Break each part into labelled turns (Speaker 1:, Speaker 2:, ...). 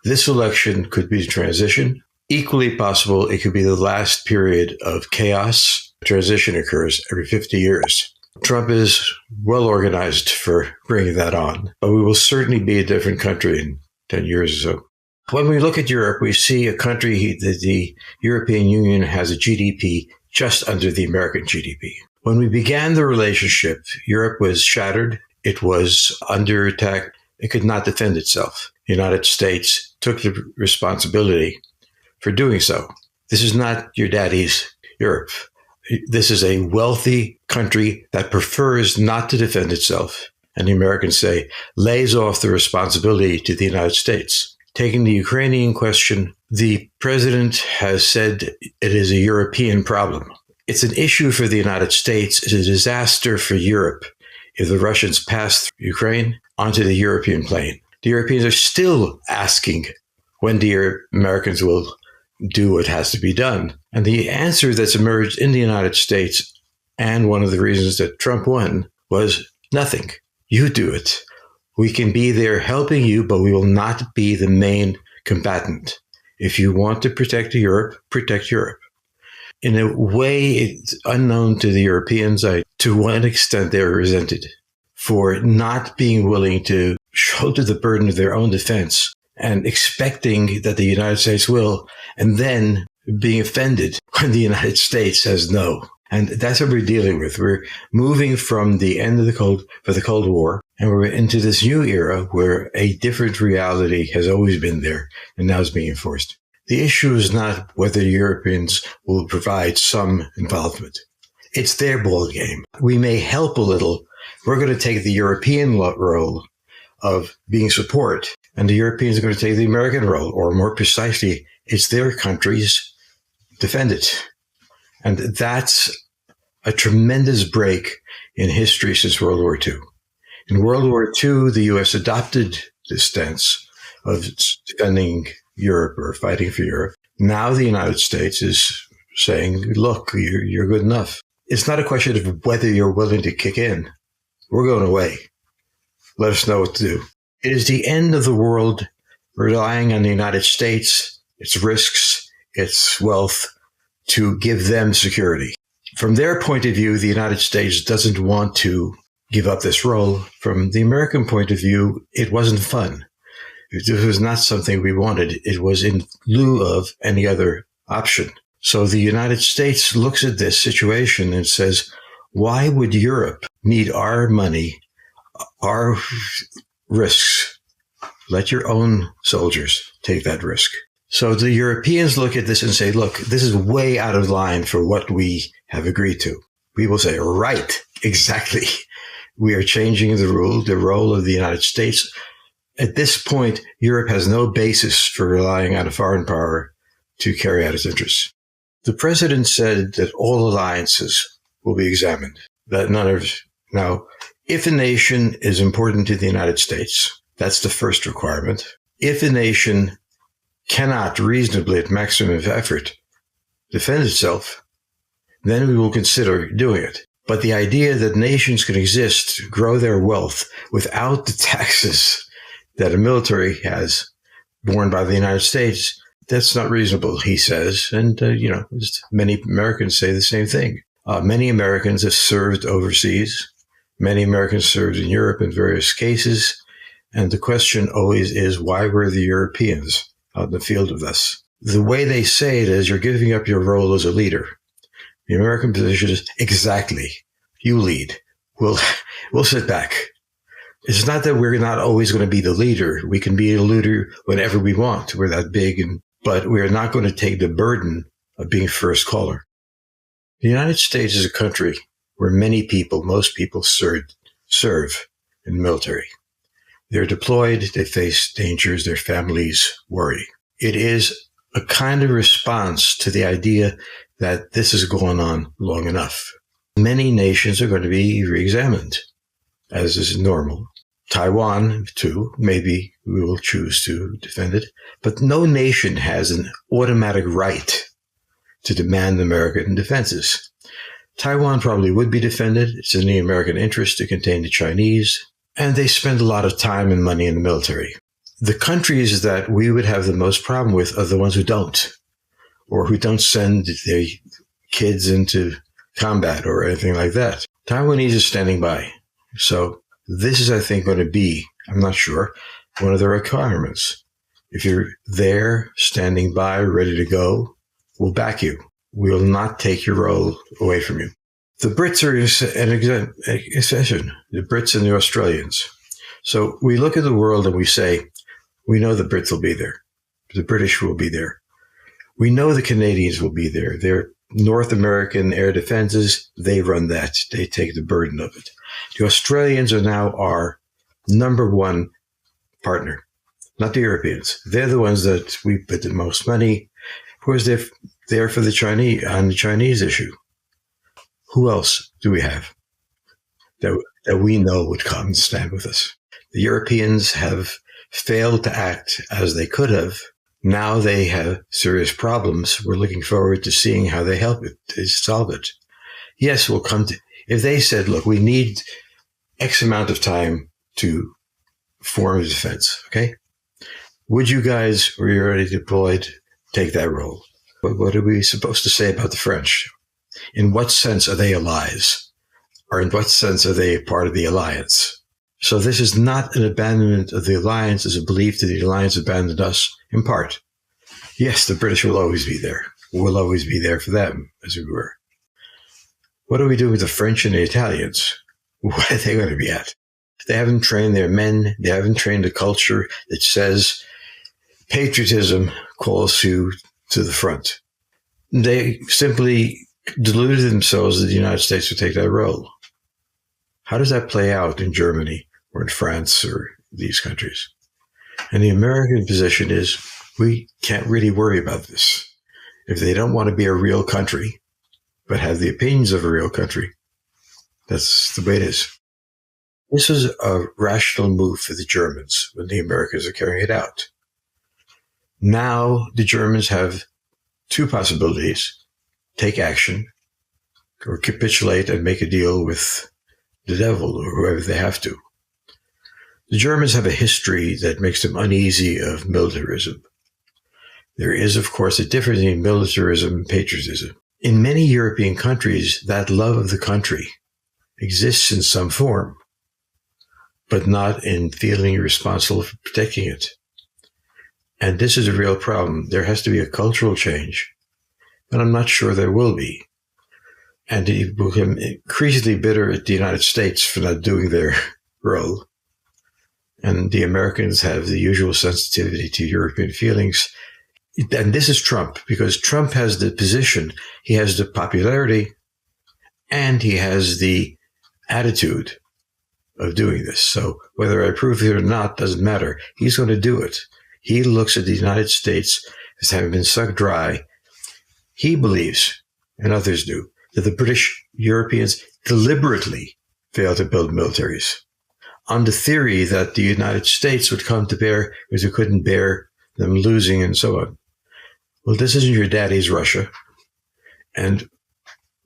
Speaker 1: This election could be a transition. Equally possible, it could be the last period of chaos. Transition occurs every 50 years. Trump is well organized for bringing that on, but we will certainly be a different country in 10 years or so. When we look at Europe, we see a country that the European Union has a GDP just under the American GDP. When we began the relationship, Europe was shattered. It was under attack. It could not defend itself. The United States took the responsibility for doing so. This is not your daddy's Europe. This is a wealthy country that prefers not to defend itself. And the Americans say, lays off the responsibility to the United States. Taking the Ukrainian question, the president has said it is a European problem. It's an issue for the United States. It's a disaster for Europe if the Russians pass through Ukraine onto the European plain. The Europeans are still asking when the Americans will do what has to be done. And the answer that's emerged in the United States, and one of the reasons that Trump won, was nothing. You do it. We can be there helping you, but we will not be the main combatant. If you want to protect Europe, protect Europe. In a way, it's unknown to the Europeans. To what extent they're resented for not being willing to shoulder the burden of their own defense and expecting that the United States will, and then being offended when the United States says no. And that's what we're dealing with. We're moving from the end of the Cold War, and we're into this new era where a different reality has always been there and now is being enforced. The issue is not whether Europeans will provide some involvement. It's their ball game. We may help a little. We're going to take the European role of being support, and the Europeans are going to take the American role, or more precisely, it's their countries. Defend it. And that's a tremendous break in history since World War II. In World War II, the U.S. adopted this stance of defending Europe or fighting for Europe. Now the United States is saying, look, you're good enough. It's not a question of whether you're willing to kick in. We're going away. Let us know what to do. It is the end of the world relying on the United States, its risks, its wealth, to give them security. From their point of view, the United States doesn't want to give up this role. From the American point of view, it wasn't fun. It was not something we wanted. It was in lieu of any other option. So the United States looks at this situation and says, why would Europe need our money, our risks? Let your own soldiers take that risk. So the Europeans look at this and say, look, this is way out of line for what we have agreed to. We will say, right, exactly. We are changing the role of the United States. At this point, Europe has no basis for relying on a foreign power to carry out its interests. The president said that all alliances will be examined. Now, if a nation is important to the United States, that's the first requirement. If a nation cannot reasonably, at maximum effort, defend itself, then we will consider doing it. But the idea that nations can exist, grow their wealth without the taxes that a military has borne by the United States, that's not reasonable, he says. And, many Americans say the same thing. Many Americans have served overseas. Many Americans served in Europe in various cases. And the question always is, why were the Europeans out in the field with us? The way they say it is, you're giving up your role as a leader. The American position is, exactly, you lead. We'll sit back. It's not that we're not always going to be the leader. We can be a leader whenever we want. We're that big, but we're not going to take the burden of being first caller. The United States is a country where most people serve in the military. They're deployed, they face dangers, their families worry. It is a kind of response to the idea that this has gone on long enough. Many nations are going to be re-examined, as is normal. Taiwan, too, maybe we will choose to defend it. But no nation has an automatic right to demand American defenses. Taiwan probably would be defended. It's in the American interest to contain the Chinese. And they spend a lot of time and money in the military. the countries that we would have the most problem with are the ones who don't, or who don't send their kids into combat or anything like that. Taiwanese is standing by. So this is, I think, going to be, I'm not sure, one of the requirements. If you're there, standing by, ready to go, we'll back you. We will not take your role away from you. The Brits are an exception, the Brits and the Australians. So we look at the world and we say, we know the Brits will be there. The British will be there. We know the Canadians will be there. They're North American air defenses. They run that. They take the burden of it. The Australians are now our number one partner, not the Europeans. They're the ones that we put the most money. Whereas they're there for the Chinese, on the Chinese issue. Who else do we have that we know would come and stand with us? The Europeans have failed to act as they could have. Now they have serious problems. We're looking forward to seeing how they help it, to solve it. Yes, we'll come to, if they said, look, we need X amount of time to form a defense, okay? Would you guys, who are already deployed, take that role? What are we supposed to say about the French? In what sense are they allies? Or in what sense are they part of the alliance? So this is not an abandonment of the alliance as a belief that the alliance abandoned us in part. Yes, the British will always be there. We'll always be there for them, as we were. What are we doing with the French and the Italians? What are they going to be at? They haven't trained their men. They haven't trained a culture that says patriotism calls you to the front. They simply deluded themselves that the United States would take that role. How does that play out in Germany or in France or these countries? And the American position is we can't really worry about this. If they don't want to be a real country, but have the opinions of a real country, that's the way it is. This is a rational move for the Germans when the Americans are carrying it out. Now the Germans have two possibilities: take action or capitulate and make a deal with the devil or whoever they have to. The Germans have a history that makes them uneasy of militarism. There is, of course, a difference between militarism and patriotism. In many European countries, that love of the country exists in some form, but not in feeling responsible for protecting it. And this is a real problem. There has to be a cultural change, but I'm not sure there will be. And it will become increasingly bitter at the United States for not doing their role. And the Americans have the usual sensitivity to European feelings. And this is Trump, because Trump has the position, he has the popularity, and he has the attitude of doing this. So whether I approve of it or not doesn't matter. He's going to do it. He looks at the United States as having been sucked dry. He believes, and others do, that the British Europeans deliberately failed to build militaries on the theory that the United States would come to bear because we couldn't bear them losing and so on. Well, this isn't your daddy's Russia. And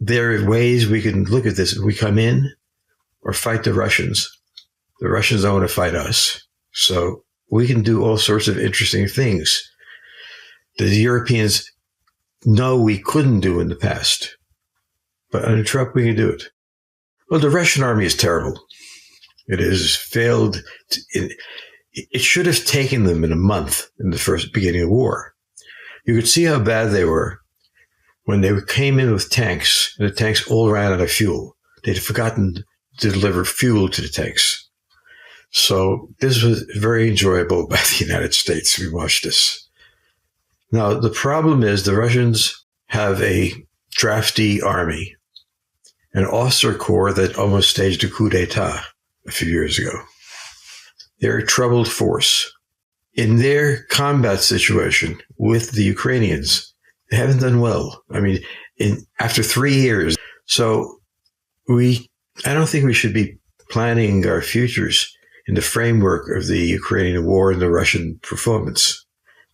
Speaker 1: there are ways we can look at this. We come in or fight the Russians. The Russians don't want to fight us. So we can do all sorts of interesting things that the Europeans know we couldn't do in the past. But under Trump, we can do it. Well, the Russian army is terrible. It has failed. It should have taken them in a month in the first beginning of war. You could see how bad they were when they came in with tanks, and the tanks all ran out of fuel. They'd forgotten to deliver fuel to the tanks. So this was very enjoyable by the United States. We watched this. Now, the problem is the Russians have a drafty army, an officer corps that almost staged a coup d'etat a few years ago. They're a troubled force. In their combat situation with the Ukrainians, they haven't done well. I mean, after 3 years. So I don't think we should be planning our futures in the framework of the Ukrainian war and the Russian performance.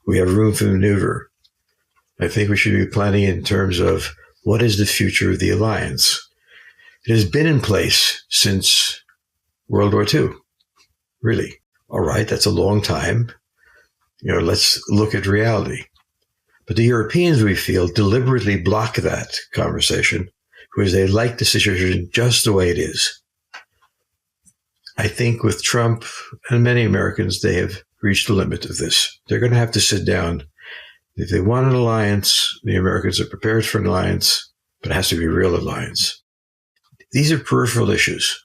Speaker 1: We have room for maneuver. I think we should be planning in terms of what is the future of the alliance. It has been in place since World War II. Really. All right, that's a long time. Let's look at reality. But the Europeans, we feel, deliberately block that conversation because they like the situation just the way it is. I think with Trump and many Americans, they have reached the limit of this. They're going to have to sit down. If they want an alliance, the Americans are prepared for an alliance, but it has to be a real alliance. These are peripheral issues.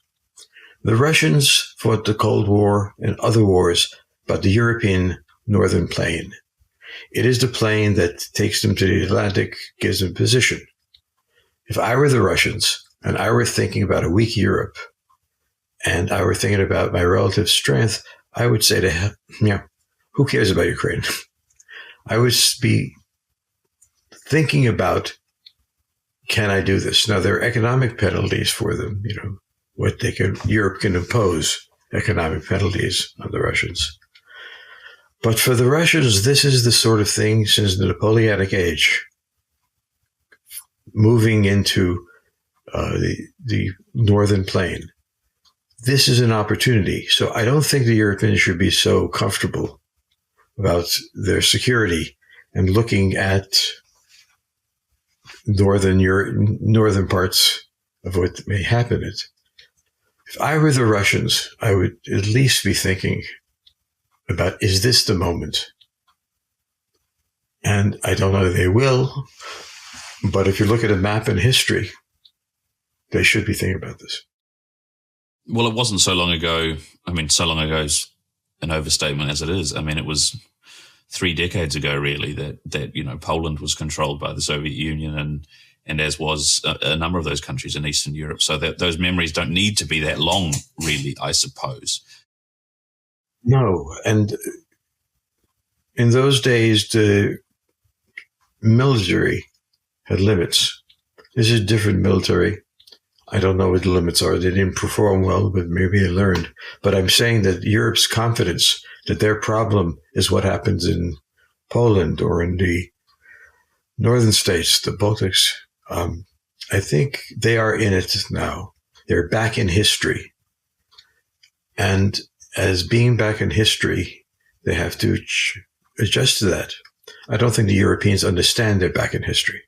Speaker 1: The Russians fought the Cold War and other wars about the European northern plain. It is the plain that takes them to the Atlantic, gives them position. If I were the Russians and I were thinking about a weak Europe and I were thinking about my relative strength, I would say to him, who cares about Ukraine? I would be thinking about, can I do this? Now, there are economic penalties for them, Europe can impose economic penalties on the Russians. But for the Russians, this is the sort of thing since the Napoleonic age, moving into the northern plain. This is an opportunity. So I don't think the Europeans should be so comfortable about their security and looking at northern parts of what may happen. If I were the Russians, I would at least be thinking about, is this the moment? And I don't know if they will, but if you look at a map in history, they should be thinking about this.
Speaker 2: Well, it wasn't so long ago. I mean, so long ago is an overstatement as it is. I mean, it was 3 decades ago, really, that Poland was controlled by the Soviet Union and as was a number of those countries in Eastern Europe. So that those memories don't need to be that long, really, I suppose.
Speaker 1: No. And in those days, the military had limits. This is a different military. I don't know what the limits are. They didn't perform well, but maybe they learned. But I'm saying that Europe's confidence that their problem is what happens in Poland or in the northern states, the Baltics, I think they are in it now. They're back in history. And as being back in history, they have to adjust to that. I don't think the Europeans understand they're back in history.